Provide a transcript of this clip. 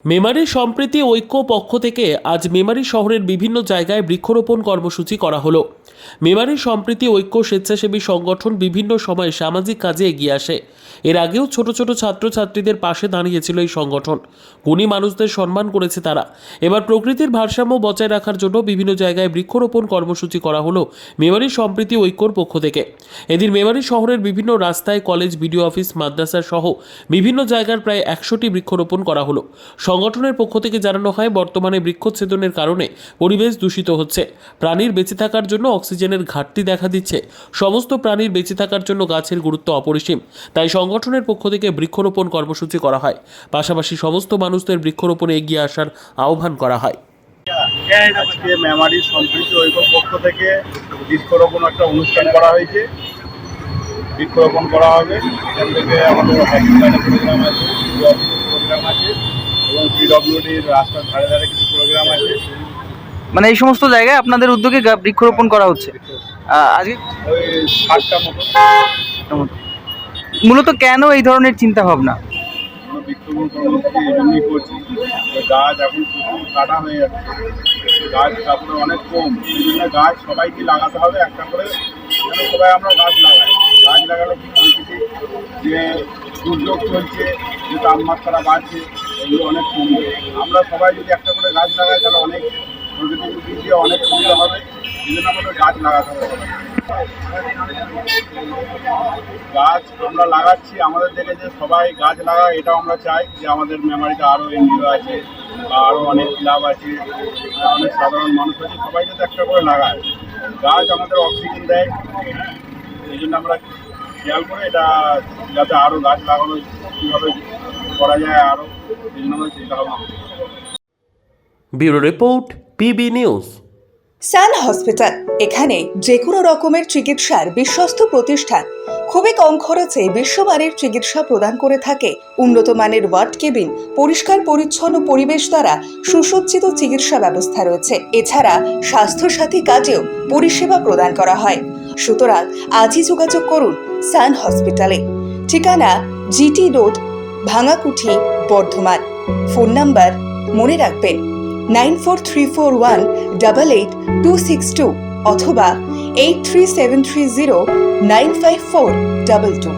মেমারি সম্প্রীতি ঐক্য পক্ষ থেকে আজ মেমারি শহরের বিভিন্ন জায়গায় বৃক্ষরোপণ কর্মসূচি করা হলো। মেমারি সম্প্রীতি ঐক্য স্বেচ্ছাসেবী সংগঠন বিভিন্ন সময় সামাজিক কাজে এগিয়ে আসে। এর আগেও ছোট ছোট ছাত্রছাত্রীদের পাশে দাঁড়িয়েছিল এই সংগঠন। গুণী মানুষদের সম্মান করেছে তারা। এবার প্রকৃতির ভারসাম্য বজায় রাখার জন্য বিভিন্ন জায়গায় বৃক্ষরোপণ কর্মসূচি করা হলো মেমারি সম্প্রীতি ঐক্যর পক্ষ থেকে। এদিন মেমারি শহরের বিভিন্ন রাস্তায়, কলেজ, বিডিও অফিস, মাদ্রাসা সহ বিভিন্ন জায়গার প্রায় 100টি বৃক্ষরোপণ করা হলো। সংগঠনের পক্ষ থেকে জানানো হয়, বর্তমানে বৃক্ষচ্ছেদনের কারণে পরিবেশ দূষিত হচ্ছে। প্রাণীর বেঁচে থাকার জন্য অক্সিজেনের ঘাটতি দেখা দিচ্ছে। সমস্ত প্রাণীর বেঁচে থাকার জন্য গাছের গুরুত্ব অপরিসীম। তাই সংগঠনের পক্ষ থেকে বৃক্ষরোপণ কর্মসূচি করা হয়। পাশাপাশি সমস্ত মানুষদের বৃক্ষরোপণে এগিয়ে আসার আহ্বান করা হয়। আজকে মেমারি সম্প্রীতি ঐক্যর পক্ষ থেকে বৃক্ষরোপণ একটা অনুষ্ঠান করা হয়েছে। বৃক্ষরোপণ করা হবে। এখান থেকে আমাদের হসপিটালে প্রোগ্রাম আছে, প্রোগ্রাম আছে এবং পিডব্লিউডির রাস্তার ধারে ধারে কিছু প্রোগ্রাম আছে। মানে এই সমস্ত জায়গায় আপনাদের উদ্যোগে বৃক্ষরোপণ করা হচ্ছে আজকে ওই 60টা মতো। মূলত কেন এই ধরনের চিন্তা ভাবনা? আমরা বৃক্ষরোপণ কর্মসূচি এই জন্যই করছি, গাছ এখন প্রচুর কাটা হয়ে যাচ্ছে, গাছ তারপরে অনেক কম। এই জন্য গাছ সবাইকে লাগাতে হবে একটা করে, যেন সবাই আমরা গাছ লাগাই। গাছ লাগালে কি পরিস্থিতি, যে দুর্যোগ চলছে, যে তাপমাত্রা বাড়ছে, এগুলো অনেক কমবে। আমরা সবাই যদি একটা করে গাছ লাগাই তাহলে অনেক প্রকৃতির দিক দিয়ে অনেক সুবিধা হবে। এই জন্য আমাদের গাছ লাগাতে হবে। গাছ আমরা লাগাচ্ছি, আমাদের থেকে যে সবাই গাছ লাগায় এটাও আমরা চাই। যে আমাদের মেমারিতে আরও এনজিও আছে বা আরও অনেক ক্লাব আছে, অনেক সাধারণ মানুষ আছে, সবাই যাতে একটা করে লাগায়। গাছ আমাদের অক্সিজেন দেয়, এই জন্য আমরা খেয়াল করে এটা যাতে আরও গাছ লাগানো কীভাবে করা যায় আরও, এই জন্য আমরা চিন্তা ভাবনা করি। Bureau report, PB news. Sun hospital, এখানে যে কোনো রকমের চিকিৎসার বিশ্বস্ত প্রতিষ্ঠান। খুবই কম খরচে বিশ্বমানের চিকিৎসা প্রদান করে থাকে। উন্নত মানের ওয়ার্ড কেবিন, পরিষ্কার পরিচ্ছন্ন পরিবেশ দ্বারা সুসজ্জিত চিকিৎসা ব্যবস্থা রয়েছে। এছাড়া স্বাস্থ্যসাথী কাজেও পরিষেবা প্রদান করা হয়। সুতরাং আজই যোগাযোগ করুন সান হসপিটালে। ঠিকানা GT road, Bhangakuthi, Bardhaman. Phone number মনে রাখবেন 9434188262 অথবা 83730954222।